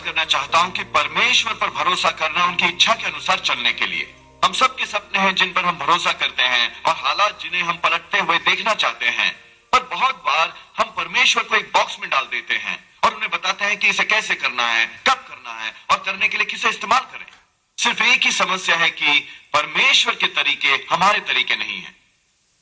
करना चाहता हूं कि परमेश्वर पर भरोसा करना उनकी इच्छा के अनुसार चलने के लिए। हम सब के सपने हैं जिन पर हम भरोसा करते हैं और हालात जिन्हें हम पलटते हुए देखना चाहते हैं, पर बहुत बार हम परमेश्वर को एक बॉक्स में डाल देते हैं और उन्हें बताते हैं कि इसे कैसे करना है, कब करना है और करने के लिए किसे इस्तेमाल करें। सिर्फ एक ही समस्या है कि परमेश्वर के तरीके हमारे तरीके नहीं है।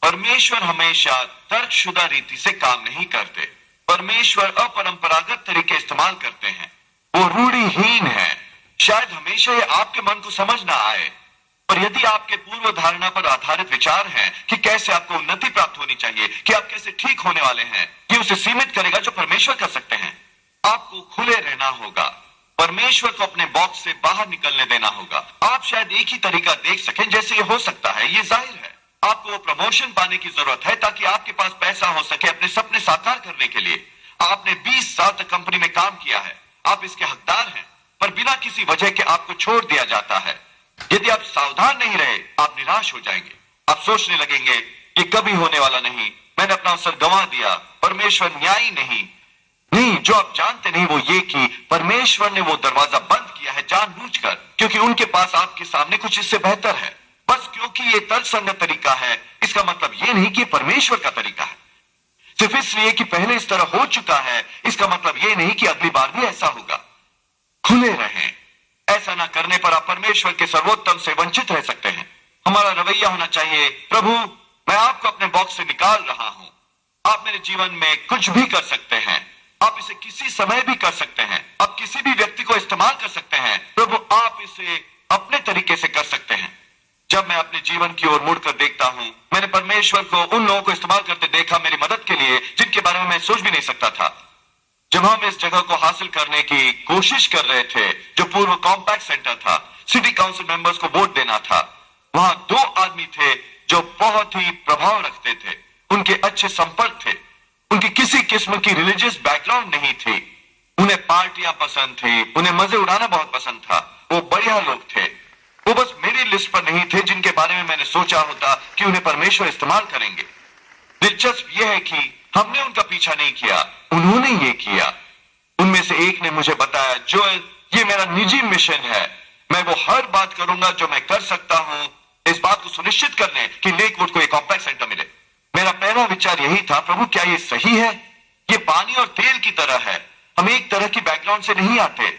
परमेश्वर हमेशा तर्कशुदा रीति से काम नहीं करते। परमेश्वर अपरंपरागत तरीके इस्तेमाल करते हैं। वो रूढ़िहीन है। शायद हमेशा ये आपके मन को समझ ना आए, पर यदि आपके पूर्व धारणा पर आधारित विचार हैं कि कैसे आपको उन्नति प्राप्त होनी चाहिए, कि आप कैसे ठीक होने वाले हैं, ये उसे सीमित करेगा जो परमेश्वर कर सकते हैं। आपको खुले रहना होगा। परमेश्वर को अपने बॉक्स से बाहर निकलने देना होगा। आप शायद एक ही तरीका देख सकें जैसे ये हो सकता है, ये जाहिर है। आपको वो प्रमोशन पाने की जरूरत है ताकि आपके पास पैसा हो सके अपने सपने साकार करने के लिए। आपने 20 साल तक कंपनी में काम किया है, आप इसके हकदार हैं, पर बिना किसी वजह के आपको छोड़ दिया जाता है। यदि आप सावधान नहीं रहे, आप निराश हो जाएंगे। आप सोचने लगेंगे कि कभी होने वाला नहीं, मैंने अपना अवसर गंवा दिया, परमेश्वर न्यायी नहीं। जो आप जानते नहीं वो ये कि परमेश्वर ने वो दरवाजा बंद किया है जानबूझकर, क्योंकि उनके पास आपके सामने कुछ इससे बेहतर है। बस क्योंकि ये तर्कसंगत तरीका है, इसका मतलब ये नहीं कि परमेश्वर का तरीका है। सिर्फ इसलिए कि पहले इस तरह हो चुका है, इसका मतलब ये नहीं कि अगली बार भी ऐसा होगा। खुले रहें। ऐसा ना करने पर आप परमेश्वर के सर्वोत्तम से वंचित रह सकते हैं। हमारा रवैया होना चाहिए, प्रभु मैं आपको अपने बॉक्स से निकाल रहा हूं। आप मेरे जीवन में कुछ भी कर सकते हैं। आप इसे किसी समय भी कर सकते हैं। आप किसी भी व्यक्ति को इस्तेमाल कर सकते हैं। प्रभु आप इसे अपने तरीके से कर सकते हैं। जब मैं अपने जीवन की ओर मुड़कर देखता हूं, मैंने परमेश्वर को उन लोगों को इस्तेमाल करते देखा मेरी मदद के लिए जिनके बारे में मैं सोच भी नहीं सकता था। जब हम इस जगह को हासिल करने की कोशिश कर रहे थे, जो पूर्व कॉम्पैक्ट सेंटर था, सिटी काउंसिल मेंबर्स को वोट देना था, वहां 2 आदमी थे जो बहुत ही प्रभाव रखते थे। उनके अच्छे संपर्क थे। उनकी किसी किस्म की रिलीजियस बैकग्राउंड नहीं थी। उन्हें पार्टियां पसंद थी, उन्हें मजे उड़ाना बहुत पसंद था। वो बढ़िया लोग थे। वो बस मेरी लिस्ट पर नहीं थे जिनके बारे में मैंने सोचा होता कि उन्हें परमेश्वर इस्तेमाल करेंगे। दिलचस्प यह है कि हमने उनका पीछा नहीं किया, उन्होंने ये किया। उनमें से एक ने मुझे बताया, जोएल ये मेरा निजी मिशन है। मैं वो हर बात करूंगा जो मैं कर सकता हूं इस बात को सुनिश्चित करने कि लेकवुड को एक कॉम्पैक्ट सेंटर मिले। मेरा पहला विचार यही था, प्रभु क्या ये सही है? ये पानी और तेल की तरह है। हम एक तरह की बैकग्राउंड से नहीं आते।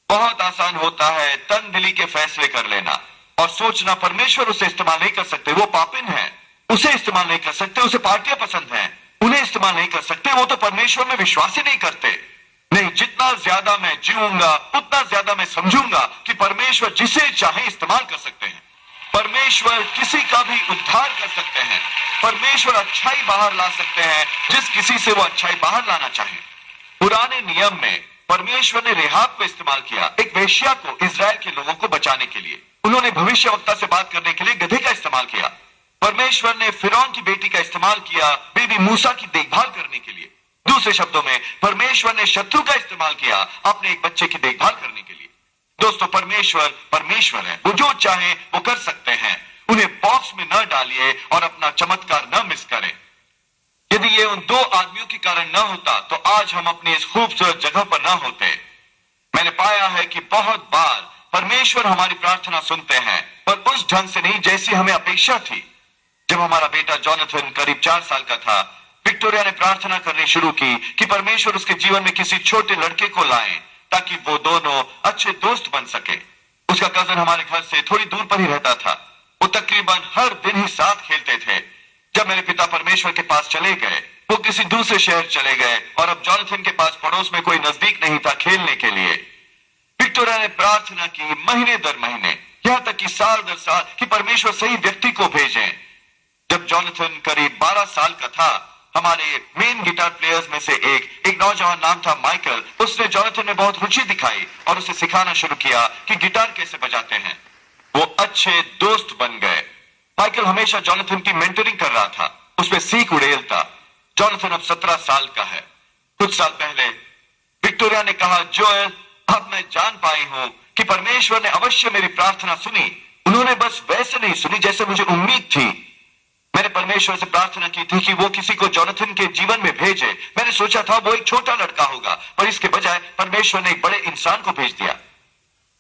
बहुत आसान होता है तनदिली के फैसले कर लेना और सोचना परमेश्वर उसे इस्तेमाल नहीं कर सकते, वो पापिन है, उसे इस्तेमाल नहीं कर सकते, उसे पार्टियां पसंद हैं, उन्हें इस्तेमाल नहीं कर सकते, वो तो परमेश्वर में विश्वास ही नहीं करते। नहीं, जितना ज्यादा मैं जीऊंगा उतना ज्यादा मैं समझूंगा कि परमेश्वर जिसे चाहे इस्तेमाल कर सकते हैं। परमेश्वर किसी का भी उद्धार कर सकते हैं। परमेश्वर अच्छाई बाहर ला सकते हैं जिस किसी से वो अच्छाई बाहर लाना चाहे। पुराने नियम में परमेश्वर ने रेहाब को इस्तेमाल किया, एक वेश्या को, इजराइल के लोगों को बचाने के लिए। उन्होंने भविष्यवक्ता से बात करने के लिए गधे का इस्तेमाल किया। परमेश्वर ने फिरौन की बेटी का इस्तेमाल किया बेबी मूसा की देखभाल करने के लिए। दूसरे शब्दों में परमेश्वर ने शत्रु का इस्तेमाल किया अपने एक बच्चे की देखभाल करने के लिए। दोस्तों परमेश्वर है, वो जो चाहे वो कर सकते हैं। उन्हें बॉक्स में न डालिए और अपना चमत्कार न मिस करें। यदि ये उन 2 आदमियों के कारण न होता तो आज हम अपनी इस खूबसूरत जगह पर न होते। मैंने पाया है कि बहुत बार परमेश्वर हमारी प्रार्थना सुनते हैं, पर उस ढंग से नहीं जैसी हमें अपेक्षा थी। जब हमारा बेटा जॉनथन करीब 4 साल का था, विक्टोरिया ने प्रार्थना करनी शुरू की कि परमेश्वर उसके जीवन में किसी छोटे लड़के को लाएं ताकि वो दोनों अच्छे दोस्त बन सके। उसका कजन हमारे घर से थोड़ी दूर पर ही रहता था। वो तकरीबन हर दिन ही साथ खेलते थे। जब मेरे पिता परमेश्वर के पास चले गए, वो किसी दूसरे शहर चले गए और अब जॉनथन के पास पड़ोस में कोई नजदीक नहीं था खेलने के लिए। विक्टोरिया ने प्रार्थना की महीने दर महीने, यहां तक कि साल दर साल, कि परमेश्वर सही व्यक्ति को भेजें। जब जॉनथन करीब 12 साल का था, हमारे मेन गिटार प्लेयर्स में से एक नौजवान नाम था माइकल, उसने जॉनथन में बहुत रुचि दिखाई और उसे सिखाना शुरू किया कि गिटार कैसे बजाते हैं। वो अच्छे दोस्त बन गए। माइकल हमेशा जॉनथन की मेंटरिंग कर रहा था, उसमें सीख उड़ेलता। जॉनथन अब 17 साल का है। कुछ साल पहले विक्टोरिया ने कहा, जोएल अब मैं जान पाई हूं कि परमेश्वर ने अवश्य मेरी प्रार्थना सुनी। उन्होंने बस वैसे नहीं सुनी जैसे मुझे उम्मीद थी। मैंने परमेश्वर से प्रार्थना की थी कि वो किसी को जोनाथन के जीवन में भेजे। मैंने सोचा था वो एक छोटा लड़का होगा, पर इसके बजाय परमेश्वर ने एक बड़े इंसान को भेज दिया।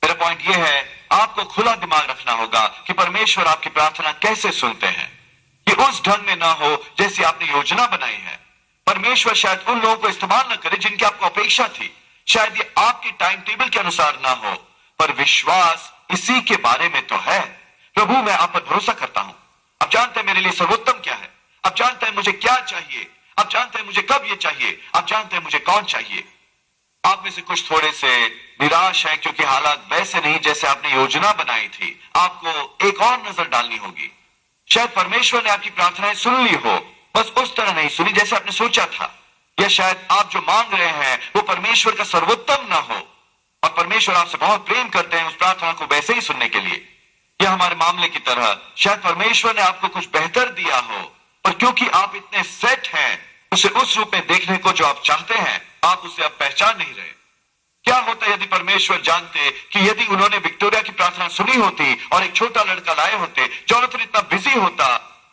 मेरा पॉइंट ये है, आपको खुला दिमाग रखना होगा कि परमेश्वर आपकी प्रार्थना कैसे सुनते हैं। ये उस ढंग में ना हो जैसी आपने योजना बनाई है। परमेश्वर शायद उन लोगों को इस्तेमाल न करे जिनकी आपको अपेक्षा थी। शायद ये आपके टाइम टेबल के अनुसार ना हो, पर विश्वास इसी के बारे में तो है। प्रभु, मैं आप पर भरोसा करता हूं। आप जानते हैं मेरे लिए सर्वोत्तम क्या है। आप जानते हैं मुझे क्या चाहिए। आप जानते हैं मुझे कब ये चाहिए। आप जानते हैं मुझे कौन चाहिए। आप में से कुछ थोड़े से निराश हैं क्योंकि हालात वैसे नहीं जैसे आपने योजना बनाई थी। आपको एक और नजर डालनी होगी। शायद परमेश्वर ने आपकी प्रार्थनाएं सुन ली हो, बस उस तरह नहीं सुनी जैसे आपने सोचा था। या शायद आप जो मांग रहे हैं वो परमेश्वर का सर्वोत्तम ना हो, और परमेश्वर आपसे बहुत प्रेम करते हैं उस प्रार्थना को वैसे ही सुनने के लिए। या हमारे मामले की तरह शायद परमेश्वर ने आपको कुछ बेहतर दिया हो, और क्योंकि आप इतने सेट हैं उसे उस रूप में देखने को जो आप चाहते हैं, आप उसे अब पहचान नहीं रहे। क्या होता यदि परमेश्वर जानते कि यदि उन्होंने विक्टोरिया की प्रार्थना सुनी होती और एक छोटा लड़का लाए होते, जोनाथन इतना बिजी होता,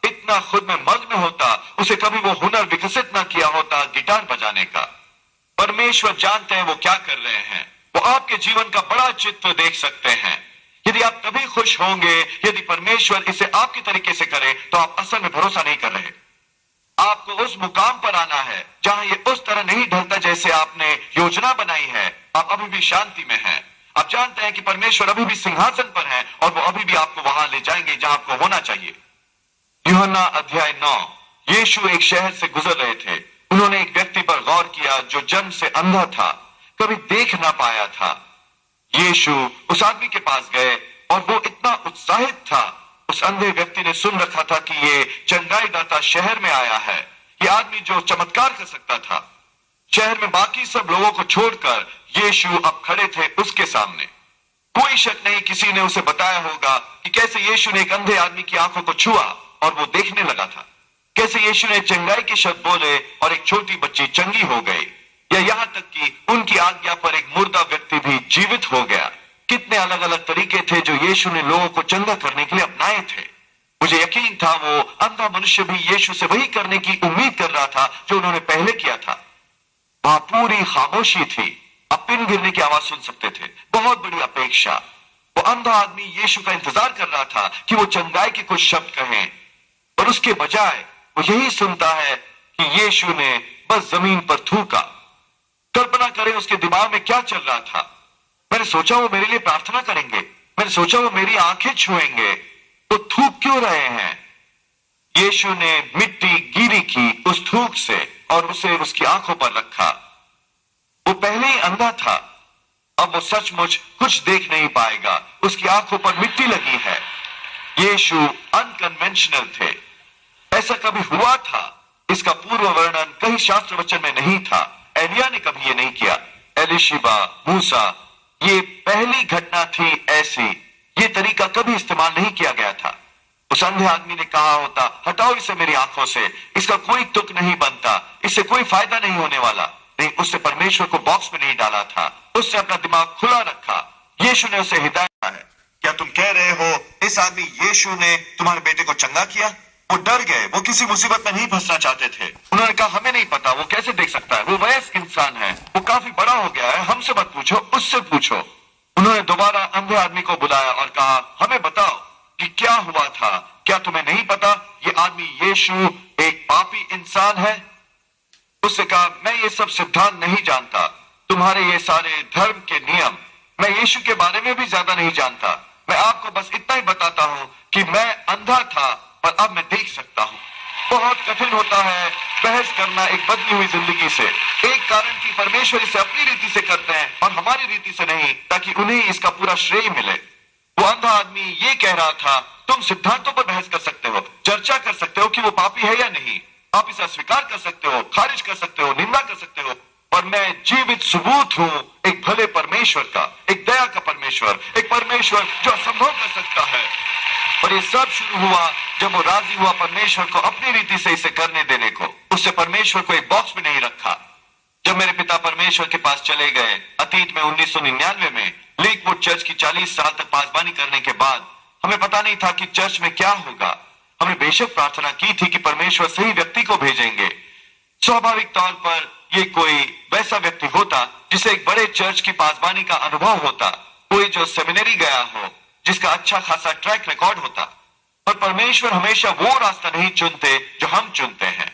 इतना खुद में मग्न होता, उसे कभी वो हुनर विकसित ना किया होता गिटार बजाने का। परमेश्वर जानते हैं वो क्या कर रहे हैं। वो आपके जीवन का बड़ा चित्र देख सकते हैं। यदि आप तभी खुश होंगे यदि परमेश्वर इसे आपके तरीके से करे, तो आप असल में भरोसा नहीं कर रहे। आपको उस मुकाम पर आना है जहां ये उस तरह नहीं ढलता जैसे आपने योजना बनाई है। आप अभी भी शांति में हैं। आप जानते हैं कि परमेश्वर अभी भी सिंहासन पर है और वो अभी भी आपको वहां ले जाएंगे जहां आपको होना चाहिए। यूहन्ना अध्याय 9। यीशु एक शहर से गुजर रहे थे। उन्होंने एक व्यक्ति पर गौर किया जो जन्म से अंधा था, कभी देख ना पाया था। यीशु उस आदमी के पास गए और वो इतना उत्साहित था। उस अंधे व्यक्ति ने सुन रखा था कि ये चंगाईदाता शहर में आया है, ये आदमी जो चमत्कार कर सकता था। शहर में बाकी सब लोगों को छोड़कर यीशु अब खड़े थे उसके सामने। कोई शक नहीं किसी ने उसे बताया होगा कि कैसे यीशु ने एक अंधे आदमी की आंखों को छुआ और वो देखने लगा था। कैसे यीशु ने चंगाई के शब्द बोले और एक छोटी बच्ची चंगी हो गई, या यहाँ तक कि उनकी आज्ञा पर एक मुर्दा व्यक्ति भी जीवित हो गया। कितने अलग अलग तरीके थे जो यीशु ने लोगों को चंगा करने के लिए अपनाए थे। मुझे यकीन था वो अंधा मनुष्य भी यीशु से वही करने की उम्मीद कर रहा था जो उन्होंने पहले किया था। वहां पूरी खामोशी थी। आप पिन गिरने की आवाज सुन सकते थे। बहुत बड़ी अपेक्षा। वो अंधा आदमी यीशु का इंतजार कर रहा था कि वो चंगाई के कुछ शब्द कहें, और उसके बजाय वो यही सुनता है कि यीशु ने बस जमीन पर थूका। कल्पना करें उसके दिमाग में क्या चल रहा था। मैंने सोचा वो मेरे लिए प्रार्थना करेंगे। मैंने सोचा वो मेरी आंखें छुएंगे। तो थूक क्यों रहे हैं? यीशु ने मिट्टी गीली की उस थूक से और उसे उसकी आंखों पर रखा। वो पहले ही अंधा था, अब वो सचमुच कुछ देख नहीं पाएगा। उसकी आंखों पर मिट्टी लगी है। यीशु अनकन्वेंशनल थे। ऐसा कभी हुआ था, इसका पूर्व वर्णन कहीं शास्त्र वचन में नहीं था। एलिया ने कभी ये नहीं किया। एलिशिबा, मूसा, ये पहली घटना थी ऐसी। ये तरीका कभी इस्तेमाल नहीं किया गया था। उस अंधे आदमी ने कहा होता, हटाओ इसे मेरी आंखों से, इसका कोई तुक नहीं बनता, इससे कोई फायदा नहीं होने वाला। नहीं, उससे परमेश्वर को बॉक्स में नहीं डाला था। उससे अपना दिमाग खुला रखा। यीशु ने उसे हिदायत है। क्या तुम कह रहे हो इस आदमी यीशु ने तुम्हारे बेटे को चंगा किया? वो डर गए। वो किसी मुसीबत में नहीं फंसना चाहते थे। उन्होंने कहा, हमें नहीं पता, वो कैसे देख सकता है? वो वयस्क इंसान है, वो काफी बड़ा हो गया है, हमसे मत पूछो, उससे पूछो। उन्होंने दोबारा अंधे आदमी को बुलाया और कहा, हमें बताओ कि क्या हुआ था। क्या तुम्हें नहीं पता ये आदमी यीशु एक पापी इंसान है? उससे कहा, मैं ये सब सिद्धांत नहीं जानता, तुम्हारे ये सारे धर्म के नियम। मैं यीशु के बारे में भी ज्यादा नहीं जानता। मैं आपको बस इतना ही बताता हूं कि मैं अंधा था पर अब मैं देख सकता हूं। बहुत कठिन होता है बहस करना एक बदली हुई जिंदगी से। एक कारण कि परमेश्वर इसे अपनी रीति से करते हैं और हमारी रीति से नहीं, ताकि उन्हें इसका पूरा श्रेय मिले। वो अंधा आदमी ये कह रहा था, तुम सिद्धांतों पर बहस कर सकते हो, चर्चा कर सकते हो कि वो पापी है या नहीं, आप इसे अस्वीकार कर सकते हो, खारिज कर सकते हो, निंदा कर सकते हो, पर मैं जीवित सबूत हूं एक भले परमेश्वर का, एक दया का परमेश्वर, एक परमेश्वर जो असंभव कर सकता है। और ये सब शुरू हुआ जब वो राजी हुआ परमेश्वर को अपनी रीति से इसे करने देने को। उससे परमेश्वर को एक बॉक्स में नहीं रखा। जब मेरे पिता परमेश्वर के पास चले गए अतीत में 1999 में लेकवुड चर्च की 40 साल तक पासबानी करने के बाद, हमें पता नहीं था कि चर्च में क्या होगा। हमने बेशक प्रार्थना की थी कि परमेश्वर सही व्यक्ति को भेजेंगे। स्वाभाविक तौर पर ये कोई वैसा व्यक्ति होता जिसे एक बड़े चर्च की पासबानी का अनुभव होता, कोई जो सेमिनरी गया हो, जिसका अच्छा खासा ट्रैक रिकॉर्ड होता। पर परमेश्वर हमेशा वो रास्ता नहीं चुनते जो हम चुनते हैं।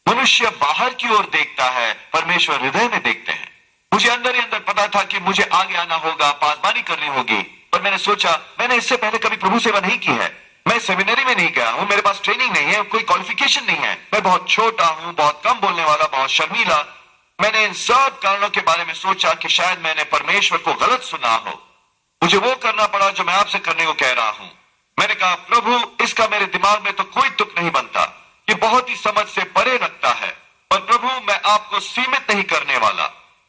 मनुष्य बाहर की ओर देखता है, परमेश्वर हृदय में देखते हैं। मुझे अंदर ही अंदर पता था कि मुझे आगे आना होगा, पासबानी करनी होगी, पर मैंने सोचा मैंने इससे पहले कभी प्रभु सेवा नहीं की है, मैं सेमिनरी में नहीं गया हूं, मेरे पास ट्रेनिंग नहीं है, कोई क्वालिफिकेशन नहीं है, मैं बहुत छोटा हूं, बहुत कम बोलने वाला, बहुत शर्मीला। मैंने इन सब कारणों के बारे में सोचा कि शायद मैंने परमेश्वर को गलत सुना हो। मुझे वो करना पड़ा जो मैं आपसे करने को कह रहा हूं। मैंने कहा प्रभु इसका मेरे दिमाग में तो कोई तुक नहीं बनता, ये बहुत ही समझ से परे रखता है, पर प्रभु मैं आपको सीमित नहीं करने वाला।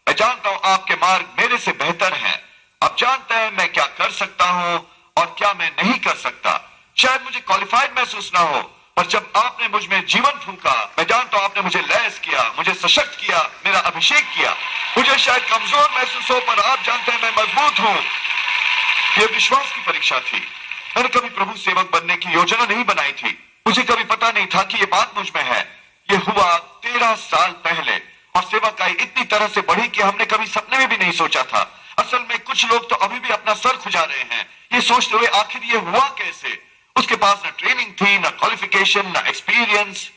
मैं जानता हूं आपके मार्ग मेरे से बेहतर हैं। आप जानते हैं मैं क्या कर सकता हूं और क्या मैं नहीं कर सकता। शायद मुझे क्वालिफाइड महसूस ना हो, पर जब आपने मुझ में जीवन फूंका, मैं जानता हूं आपने मुझे लैस किया, मुझे सशक्त किया, मेरा अभिषेक किया। मुझे शायद कमजोर महसूस हो, पर आप जानते हैं मैं मजबूत हूं। यह विश्वास की परीक्षा थी। मैंने कभी प्रभु सेवक बनने की योजना नहीं बनाई थी। मुझे कभी पता नहीं था कि यह बात मुझ में है। यह हुआ 13 साल पहले और सेवकाई इतनी तरह से बढ़ी कि हमने कभी सपने में भी नहीं सोचा था। असल में कुछ लोग तो अभी भी अपना सर खुजा रहे हैं, ये सोचते हुए आखिर ये हुआ कैसे। उसके पास न ट्रेनिंग थी, न क्वालिफिकेशन, न एक्सपीरियंस।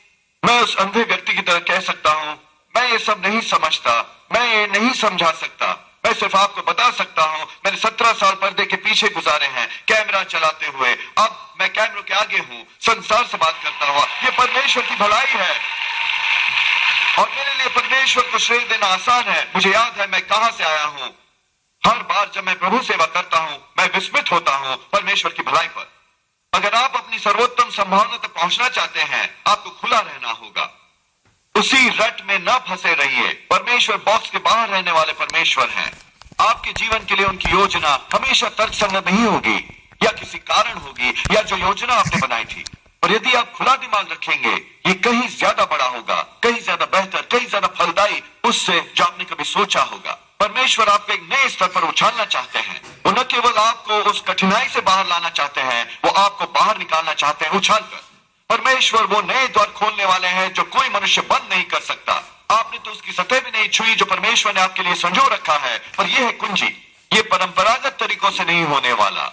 मैं उस अंधे व्यक्ति की तरह कह सकता हूं, मैं ये सब नहीं समझता, मैं ये नहीं समझा सकता। मैं सिर्फ आपको बता सकता हूं, मैंने 17 साल पर्दे के पीछे गुजारे हैं, कैमरा चलाते हुए। अब मैं कैमरों के आगे हूं, संसार से बात करता हुआ। ये परमेश्वर की भलाई है और मेरे लिए परमेश्वर को श्रेय देना आसान है। मुझे याद है मैं कहां से आया हूं। हर बार जब मैं प्रभु सेवा करता हूं, मैं विस्मित होता हूं परमेश्वर की भलाई पर। अगर आप अपनी सर्वोत्तम संभावना तक पहुंचना चाहते हैं, आपको खुला रहना होगा। उसी रट में न फंसे रहिए। परमेश्वर बॉक्स के बाहर रहने वाले परमेश्वर हैं। आपके जीवन के लिए उनकी योजना हमेशा तर्कसंगत नहीं होगी, या किसी कारण होगी, या जो योजना आपने बनाई थी। और यदि आप खुला दिमाग रखेंगे, ये कहीं ज्यादा बड़ा होगा, कहीं ज्यादा बेहतर, कहीं ज्यादा फलदायी उससे जो आपने कभी सोचा होगा। परमेश्वर आपको एक नए स्तर पर उछालना चाहते हैं। वो न केवल आपको उस कठिनाई से बाहर लाना चाहते हैं, वो आपको बाहर निकालना चाहते हैं उछालकर। परमेश्वर वो नए द्वार खोलने वाले हैं जो कोई मनुष्य बंद नहीं कर सकता। आपने तो उसकी सतह भी नहीं छुई जो परमेश्वर ने आपके लिए संजो रखा है। पर यह है कुंजी, ये परंपरागत तरीकों से नहीं होने वाला,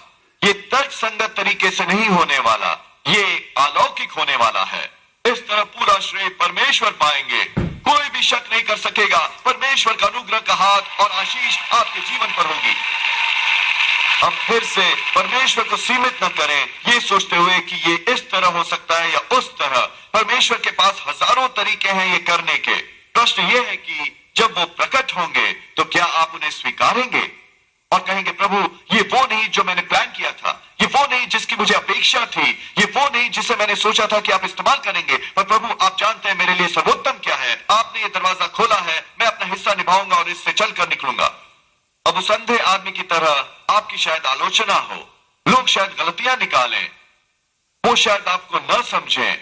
ये तर्क संगत तरीके से नहीं होने वाला, ये अलौकिक होने वाला है। इस तरह पूरा श्रेय परमेश्वर पाएंगे, कोई भी शक नहीं कर सकेगा। परमेश्वर का अनुग्रह का हाथ और आशीष आपके जीवन पर होगी। अब फिर से परमेश्वर को सीमित न करें, ये सोचते हुए कि ये इस तरह हो सकता है या उस तरह। परमेश्वर के पास हजारों तरीके हैं ये करने के। प्रश्न ये है कि जब वो प्रकट होंगे तो क्या आप उन्हें स्वीकारेंगे और कहेंगे प्रभु ये वो नहीं जो मैंने प्लान किया था, ये वो नहीं जिसकी मुझे अपेक्षा थी, ये वो नहीं जिसे मैंने सोचा था कि आप इस्तेमाल करेंगे, पर प्रभु आप जानते हैं मेरे लिए सर्वोत्तम क्या है। आपने ये दरवाजा खोला है, मैं अपना हिस्सा निभाऊंगा और इससे चलकर निकलूंगा। अब उस अंधे आदमी की तरह आपकी शायद आलोचना हो, लोग शायद गलतियां निकालें, वो शायद आपको न समझें,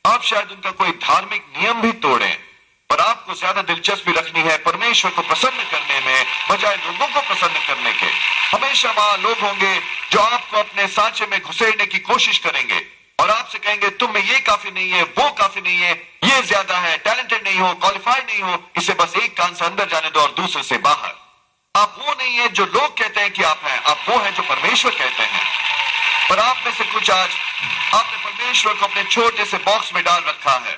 आप शायद उनका कोई धार्मिक नियम भी तोड़ें, पर आपको ज्यादा दिलचस्पी रखनी है परमेश्वर को प्रसन्न करने में बजाय लोगों को प्रसन्न करने के। हमेशा वहां लोग होंगे जो आपको अपने सांचे में घुसेड़ने की कोशिश करेंगे और आपसे कहेंगे तुम में ये काफी नहीं है, वो काफी नहीं है, ये ज्यादा है, टैलेंटेड नहीं हो, क्वालिफाइड नहीं हो, इसे बस एक कान से अंदर जाने दो और दूसरे से बाहर। आप वो नहीं है जो लोग कहते हैं कि आप हैं, आप वो हैं जो परमेश्वर कहते हैं। पर आप में से कुछ आज आपने परमेश्वर को अपने छोटे से बॉक्स में डाल रखा है।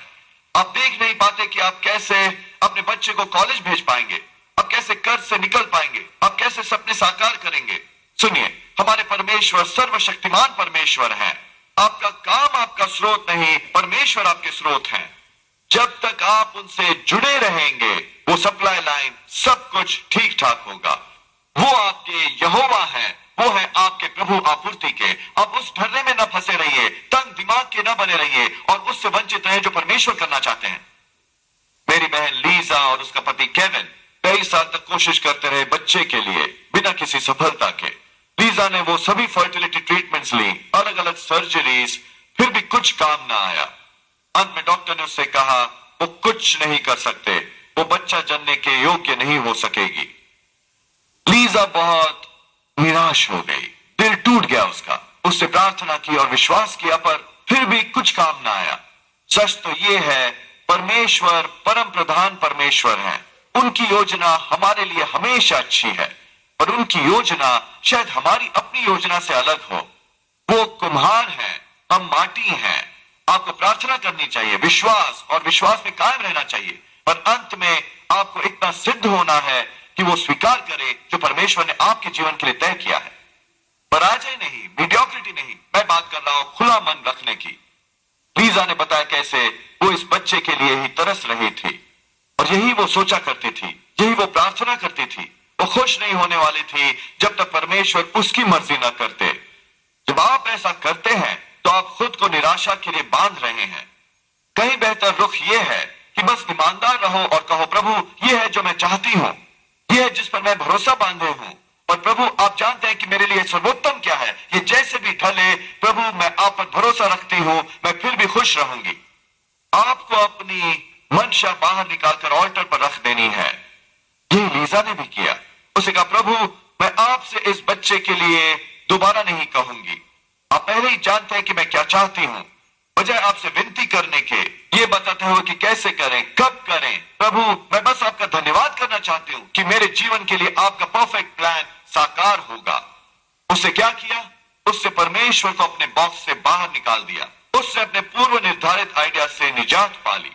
आप देख नहीं पाते कि आप कैसे अपने बच्चे को कॉलेज भेज पाएंगे, आप कैसे कर्ज से निकल पाएंगे, आप कैसे सपने साकार करेंगे। सुनिए, हमारे परमेश्वर सर्वशक्तिमान परमेश्वर हैं। आपका काम आपका स्रोत नहीं, परमेश्वर आपके स्रोत हैं। जब तक आप उनसे जुड़े रहेंगे, वो सप्लाई लाइन सब कुछ ठीक ठाक होगा। वो आपके यहोवा है, वो है आपके प्रभु आपूर्ति के। अब उस ढर्रे में न फंसे रहिए, तंग दिमाग के न बने रहिए और उससे वंचित रहे जो परमेश्वर करना चाहते हैं। मेरी बहन लीजा और उसका पति केविन कई साल तक कोशिश करते रहे बच्चे के लिए बिना किसी सफलता के। लीजा ने वो सभी फर्टिलिटी ट्रीटमेंट्स ली, अलग अलग सर्जरीज, फिर भी कुछ काम ना आया। अंत में डॉक्टर ने उससे कहा वो कुछ नहीं कर सकते, वो बच्चा जनने के योग्य नहीं हो सकेगी। लीजा बहुत निराश हो गई, दिल टूट गया उसका। उससे प्रार्थना की और विश्वास किया, पर फिर भी कुछ काम ना आया। सच तो ये है, परमेश्वर परम प्रधान परमेश्वर हैं। उनकी योजना हमारे लिए हमेशा अच्छी है, और उनकी योजना शायद हमारी अपनी योजना से अलग हो। वो कुम्हार हैं, हम माटी हैं। आपको प्रार्थना करनी चाहिए, विश्वास और विश्वास में कायम रहना चाहिए, पर अंत में आपको इतना सिद्ध होना है कि वो स्वीकार करे जो परमेश्वर ने आपके जीवन के लिए तय किया है। पराजय नहीं, मीडियोक्रिटी नहीं, मैं बात कर रहा हूं खुला मन रखने की। लीजा ने बताया कैसे वो इस बच्चे के लिए ही तरस रही थी, और यही वो सोचा करती थी, यही वो प्रार्थना करती थी। वो खुश नहीं होने वाली थी जब तक परमेश्वर उसकी मर्जी न करते। जब आप ऐसा करते हैं तो आप खुद को निराशा के लिए बांध रहे हैं। कहीं बेहतर रुख यह है कि बस ईमानदार रहो और कहो, प्रभु यह है जो मैं चाहती हूं, यह है जिस पर मैं भरोसा बांधे हूं, और प्रभु आप जानते हैं कि मेरे लिए सर्वोत्तम क्या है। ये जैसे भी ढले प्रभु मैं आप पर भरोसा रखती हूं, मैं फिर भी खुश रहूंगी। आपको अपनी मंशा बाहर निकालकर ऑल्टर पर रख देनी है। ये लीजा ने भी किया। उसे कहा, प्रभु मैं आपसे इस बच्चे के लिए दोबारा नहीं कहूंगी, आप पहले ही जानते हैं कि मैं क्या चाहती हूं। बजाय आपसे विनती करने के, ये बताते हुए कि कैसे करें, कब करें, प्रभु मैं बस आपका धन्यवाद करना चाहती हूं कि मेरे जीवन के लिए आपका परफेक्ट प्लान साकार होगा। उससे क्या किया? उससे परमेश्वर को अपने बॉक्स से बाहर निकाल दिया। उससे अपने पूर्व निर्धारित आइडिया से निजात पा ली।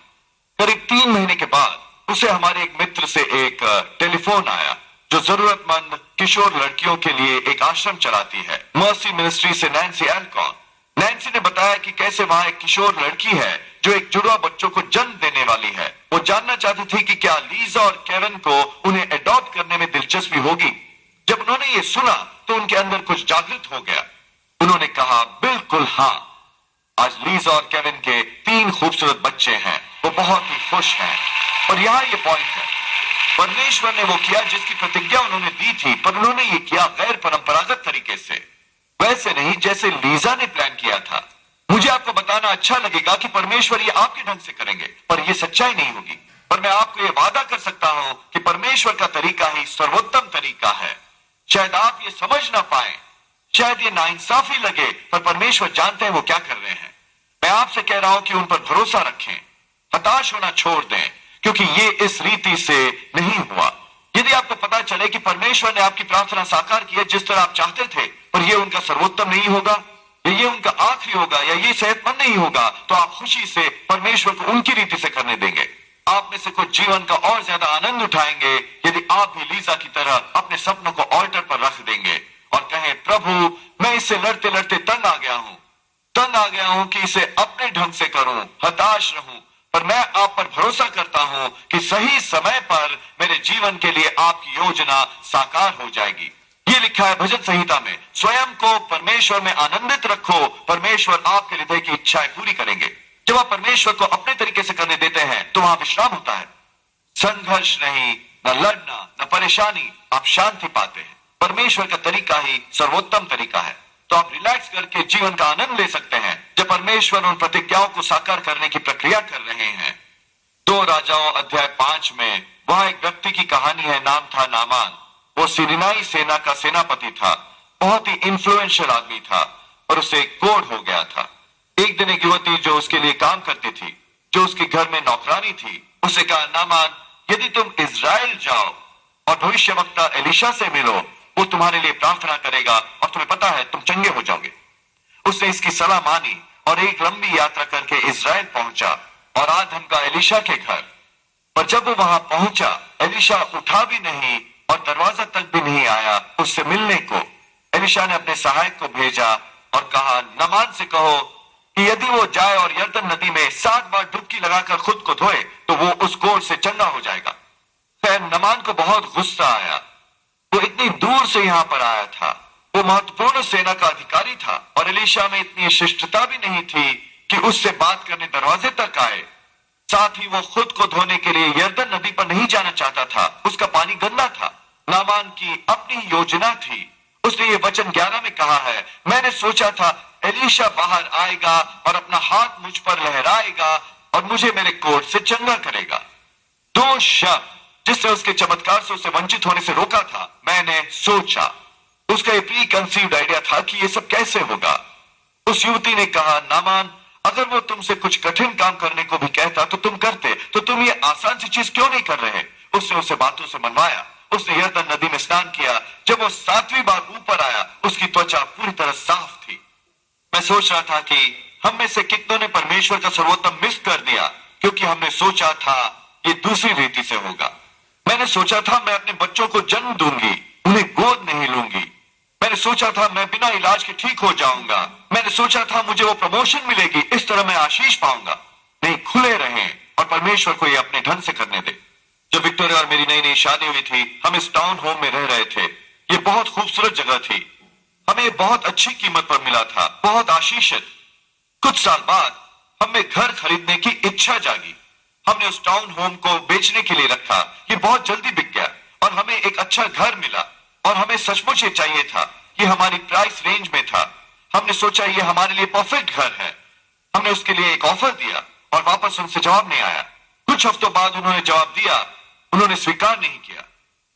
करीब 3 महीने के बाद उसे हमारे एक मित्र से एक टेलीफोन आया जो जरूरतमंद किशोर लड़कियों के लिए एक आश्रम चलाती है, मर्सी मिनिस्ट्री से नैन्सी एल्कॉन। नैन्सी ने बताया कि कैसे वहां एक किशोर लड़की है जो एक जुड़वा बच्चों को जन्म देने वाली है। वो जानना चाहती थी कि क्या लीजा और केविन को उन्हें अडॉप्ट करने में दिलचस्पी होगी। जब उन्होंने ये सुना तो उनके अंदर कुछ जागृत हो गया। उन्होंने कहा, बिल्कुल हाँ। आज लीजा और केविन के 3 खूबसूरत बच्चे हैं, वो बहुत ही खुश हैं। और यहाँ ये पॉइंट है, परमेश्वर ने वो किया जिसकी प्रतिज्ञा उन्होंने दी थी, पर उन्होंने ये किया गैर परंपरागत तरीके से, वैसे नहीं जैसे लीजा ने प्लान किया था। मुझे आपको बताना अच्छा लगेगा कि परमेश्वर ये आपके ढंग से करेंगे, पर ये सच्चाई नहीं होगी। पर मैं आपको ये वादा कर सकता हूं कि परमेश्वर का तरीका ही सर्वोत्तम तरीका है। शायद आप ये समझ ना पाए, शायद ये नाइंसाफी लगे, पर परमेश्वर जानते हैं वो क्या कर रहे हैं। मैं आपसे कह रहा हूं कि उन पर भरोसा रखें, हताश होना छोड़ दें, क्योंकि ये इस रीति से नहीं हुआ। यदि आपको पता चले कि परमेश्वर ने आपकी प्रार्थना साकार की है जिस तरह आप चाहते थे, पर यह उनका सर्वोत्तम नहीं होगा, या ये उनका आखिरी होगा, या ये सेहतमंद नहीं होगा, तो आप खुशी से परमेश्वर को उनकी रीति से करने देंगे। आप में से कुछ जीवन का और ज्यादा आनंद उठाएंगे यदि आप भी लीजा की तरह अपने सपनों को ऑल्टर पर रख देंगे और कहें, प्रभु मैं इससे लड़ते लड़ते तंग आ गया हूं कि इसे अपने ढंग से करूं, हताश रहूं, पर मैं आप पर भरोसा करता हूं कि सही समय पर मेरे जीवन के लिए आपकी योजना साकार हो जाएगी। ये लिखा है भजन संहिता में, स्वयं को परमेश्वर में आनंदित रखो, परमेश्वर आपके हृदय की इच्छाएं पूरी करेंगे। जब आप परमेश्वर को अपने तरीके से करने देते हैं तो वहां विश्राम होता है। संघर्ष नहीं, न लड़ना, न परेशानी, आप शांति पाते हैं। परमेश्वर का तरीका ही सर्वोत्तम तरीका है। तो आप रिलैक्स करके जीवन का आनंद ले सकते हैं जब परमेश्वर उन प्रतिज्ञाओं को साकार करने की प्रक्रिया कर रहे हैं। 2 राजाओं अध्याय 5 में वहां एक व्यक्ति की कहानी है, नाम था नामान। वो सीरियाई सेना का सेनापति था, बहुत ही इन्फ्लुएंशियल आदमी था, और उसे कोढ़ हो गया था। एक दिन एक युवती जो उसके लिए काम करती थी, जो उसके घर में नौकरानी थी, उसे कहा, नामान यदि तुम इजराइल जाओ और भविष्यवक्ता एलिशा से मिलो, वो तुम्हारे लिए प्रार्थना करेगा और तुम्हें पता है तुम चंगे हो जाओगे। उसने इसकी सलाह मानी और एक लंबी यात्रा करके इजराइल पहुंचा और आधमका एलिशा के घर। पर जब वो वहां पहुंचा, एलिशा उठा भी नहीं और दरवाजा तक भी नहीं आया उससे मिलने को। एलिशा ने अपने सहायक को भेजा और कहा, नामान से कहो कि यदि वो जाए और यरदन नदी में 7 बार डुबकी लगाकर खुद को धोए तो वो उस कोढ़ से चंगा हो जाएगा। खैर नामान को बहुत गुस्सा आया। वो इतनी दूर से यहां पर आया था, वो महत्वपूर्ण सेना का अधिकारी था, और एलिशा में इतनी शिष्टता भी नहीं थी कि उससे बात करने दरवाजे तक आए। साथ ही वो खुद को धोने के लिए यरदन नदी पर नहीं जाना चाहता था, उसका पानी गंदा था। नामान की अपनी योजना थी। उसने ये वचन 11 में कहा है, मैंने सोचा था एलिशा बाहर आएगा और अपना हाथ मुझ पर लहराएगा और मुझे मेरे कोढ़ से चंगा करेगा। 2 शब्द जिसने उसके चमत्कार से उसे वंचित होने से रोका था। मैंने सोचा, उसका ये प्री कंसीव्ड आइडिया था कि ये सब कैसे होगा। उस युवती ने कहा, नामान अगर वो तुमसे कुछ कठिन काम करने को भी कहता तो तुम करते, तो तुम ये आसान सी चीज क्यों नहीं कर रहे? उसने उसे बातों से मनवाया। उसने यरदन नदी में स्नान किया। जब वो 7वीं बार ऊपर आया, उसकी त्वचा पूरी तरह साफ थी। मैं सोच रहा था कि हम में से कितनों ने परमेश्वर का सर्वोत्तम मिस कर दिया, क्योंकि हमने सोचा था ये दूसरी रीति से होगा। मैंने सोचा था मैं अपने बच्चों को जन्म दूंगी, उन्हें गोद नहीं लूंगी। मैंने सोचा था मैं बिना इलाज के ठीक हो जाऊंगा। मैंने सोचा था मुझे वो प्रमोशन मिलेगी, इस तरह मैं आशीष पाऊंगा। नहीं, खुले रहें और परमेश्वर को ये अपने ढंग से करने दे। जब विक्टोरिया और मेरी नई नई शादी हुई थी, हम इस टाउन होम में रह रहे थे। ये बहुत खूबसूरत जगह थी। हमें बहुत अच्छी कीमत पर मिला था, बहुत आशीषित। कुछ साल बाद हमें घर खरीदने की इच्छा जागी। हमने उस टाउन होम को बेचने के लिए रखा। ये बहुत जल्दी बिक गया और हमें एक अच्छा घर मिला और हमें सचमुच ये चाहिए था। ये हमारी प्राइस रेंज में था। हमने सोचा ये हमारे लिए परफेक्ट घर है। हमने उसके लिए एक ऑफर दिया और वापस उनसे जवाब नहीं आया। कुछ हफ्तों बाद उन्होंने जवाब दिया, उन्होंने स्वीकार नहीं किया।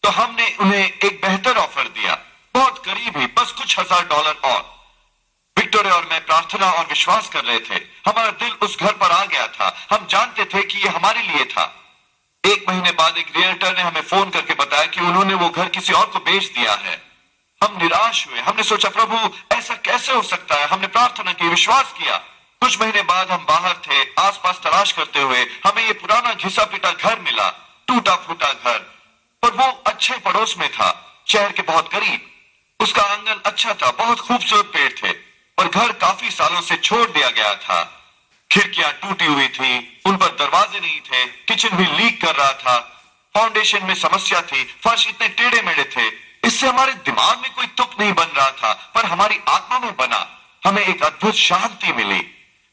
तो हमने उन्हें एक बेहतर ऑफर दिया, बहुत करीब ही, बस कुछ $1000 और। विक्टोरिया और मैं प्रार्थना और विश्वास कर रहे थे। हमारा दिल उस घर पर आ गया था। हम जानते थे कि ये हमारे लिए था। 1 महीने बाद एक रियल्टर ने हमें फोन करके बताया कि उन्होंने वो घर किसी और को बेच दिया है। हम निराश हुए। हमने सोचा, प्रभु ऐसा कैसे हो सकता है? हमने प्रार्थना की, विश्वास किया। कुछ महीने बाद हम बाहर थे, आसपास तलाश करते हुए हमें ये पुराना घिसा पिटा घर मिला, टूटा फूटा घर, पर वो अच्छे पड़ोस में था, शहर के बहुत करीब। उसका आंगन अच्छा था, बहुत खूबसूरत पेड़ थे, और घर काफी सालों से छोड़ दिया गया था। खिड़कियां टूटी हुई थी, उन पर दरवाजे नहीं थे, किचन भी लीक कर रहा था, फाउंडेशन में समस्या थी, फर्श इतने टेढ़े मेढ़े थे। इससे हमारे दिमाग में कोई तुक नहीं बन रहा था, पर हमारी आत्मा में बना। हमें एक अद्भुत शांति मिली।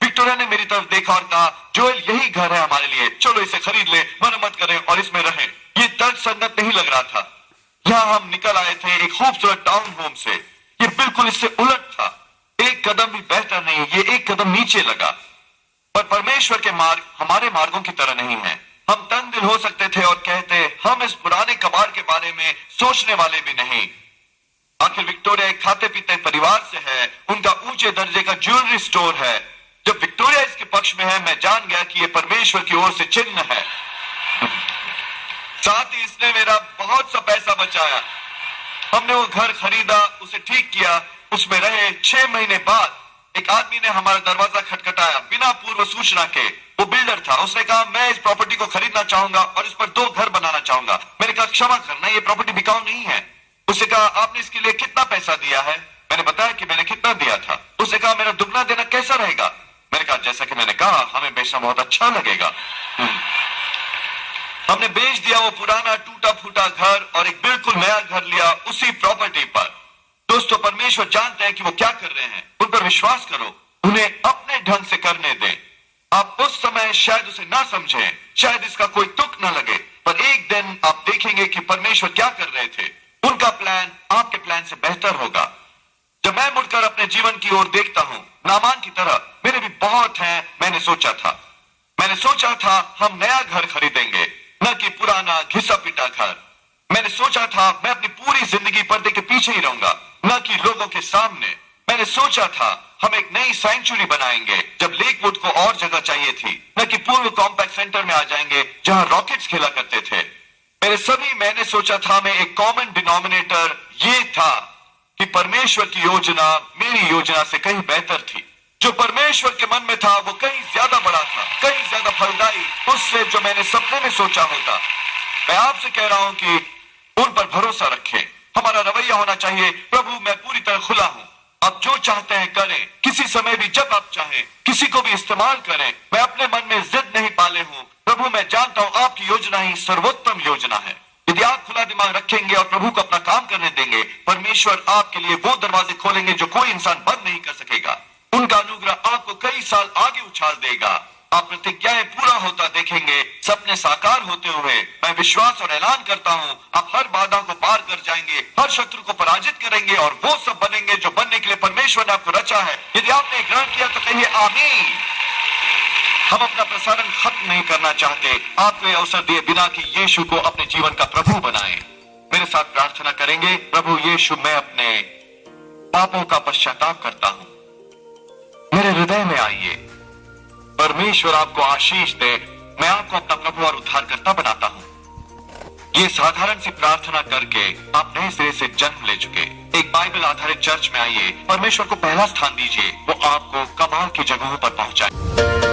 विक्टोरिया ने मेरी तरफ देखा और कहा, जोएल यही घर है हमारे लिए, चलो इसे खरीद ले, मरम्मत करें और इसमें रहें। ये तर्कसंगत नहीं लग रहा था। यहाँ हम निकल आए थे एक खूबसूरत टाउन होम से। ये बिल्कुल इससे उलट था। एक कदम भी बेहतर नहीं, ये एक कदम नीचे लगा। पर परमेश्वर के मार्ग हमारे मार्गों की तरह नहीं है। हम तंग दिल हो सकते थे और कहते, हम इस पुराने कबाड़ के बारे में सोचने वाले भी नहीं। आखिर विक्टोरिया एक खाते पीते परिवार से है, उनका ऊंचे दर्जे का ज्वेलरी स्टोर है। जब विक्टोरिया इसके पक्ष में है, मैं जान गया कि यह परमेश्वर की ओर से चिन्ह है। साथ ही इसने मेरा बहुत सा पैसा बचाया। हमने वो घर खरीदा, उसे ठीक किया, उसमें रहे। 6 महीने बाद एक आदमी ने हमारा दरवाजा खटखटाया बिना पूर्व सूचना के। वो बिल्डर था। उसने कहा, मैं इस प्रॉपर्टी को खरीदना चाहूंगा और इस पर 2 घर बनाना चाहूंगा। मैंने कहा, क्षमा करना, ये प्रॉपर्टी बिकाऊ नहीं है। उसने कहा, आपने इसके लिए कितना पैसा दिया है? मैंने बताया कि मैंने कितना दिया था। उसने कहा, मेरा दुगना देना कैसा रहेगा? मैंने कहा, जैसा कि मैंने कहा, हमें बेचना बहुत अच्छा लगेगा। हमने बेच दिया वो पुराना टूटा फूटा घर और एक बिल्कुल नया घर लिया उसी प्रॉपर्टी पर। दोस्तों, परमेश्वर जानते हैं कि वो क्या कर रहे हैं। उन पर विश्वास करो, उन्हें अपने ढंग से करने दें। आप उस समय शायद उसे ना समझें, शायद इसका कोई तुक ना लगे, पर एक दिन आप देखेंगे कि परमेश्वर क्या कर रहे थे। उनका प्लान आपके प्लान से बेहतर होगा। जब मैं मुड़कर अपने जीवन की ओर देखता हूं, नामान की तरह, मेरे भी बहुत हैं। मैंने सोचा था हम नया घर खरीदेंगे, न कि पुराना घिसा पिटा घर। मैंने सोचा था मैं अपनी पूरी जिंदगी पर्दे के पीछे ही रहूंगा, न कि लोगों के सामने। मैंने सोचा था हम एक नई सेंचुरी बनाएंगे जब लेकवुड को और जगह चाहिए थी, न कि पूर्व कॉम्पैक्ट सेंटर में आ जाएंगे जहां रॉकेट्स खेला करते थे। मैंने सोचा था मैं एक कॉमन डिनोमिनेटर ये था कि परमेश्वर की योजना मेरी योजना से कहीं बेहतर थी। जो परमेश्वर के मन में था वो कहीं ज्यादा बड़ा था, कहीं ज्यादा फलदायी उससे जो मैंने सपने में सोचा होता। मैं आपसे कह रहा हूं कि उन पर भरोसा रखें। हमारा रवैया होना चाहिए, प्रभु मैं पूरी तरह खुला हूं, आप जो चाहते हैं करें, किसी समय भी जब आप चाहें, किसी को भी इस्तेमाल करें। मैं अपने मन में जिद नहीं पाले हूं। प्रभु मैं जानता हूं आपकी योजना ही सर्वोत्तम योजना है। यदि आप खुला दिमाग रखेंगे और प्रभु को अपना काम करने देंगे, परमेश्वर आपके लिए वो दरवाजे खोलेंगे जो कोई इंसान बंद नहीं कर सकेगा। उनका अनुग्रह आपको कई साल आगे उछाल देगा। आप प्रतिज्ञाएं पूरा होता देखेंगे, सपने साकार होते हुए। मैं विश्वास और ऐलान करता हूं, आप हर बाधा को पार कर जाएंगे, हर शत्रु को पराजित करेंगे और वो सब बनेंगे जो बनने के लिए परमेश्वर ने आपको रचा है। यदि आपने ग्रहण किया तो कहिए आमीन। हम अपना प्रसारण खत्म नहीं करना चाहते, आपको यह अवसर दिए बिना कि यीशु को अपने जीवन का प्रभु बनाएं। मेरे साथ प्रार्थना करेंगे। प्रभु यीशु, मैं अपने पापों का पश्चाताप करता हूं, मेरे हृदय में आइए, परमेश्वर आपको आशीष दे। मैं आपको अपना प्रभु और उद्धारकर्ता बनाता हूँ। ये साधारण सी प्रार्थना करके आप नए सिरे से जन्म ले चुके। एक बाइबल आधारित चर्च में आइए, परमेश्वर को पहला स्थान दीजिए, वो आपको कमाल की जगहों पर पहुंचाए।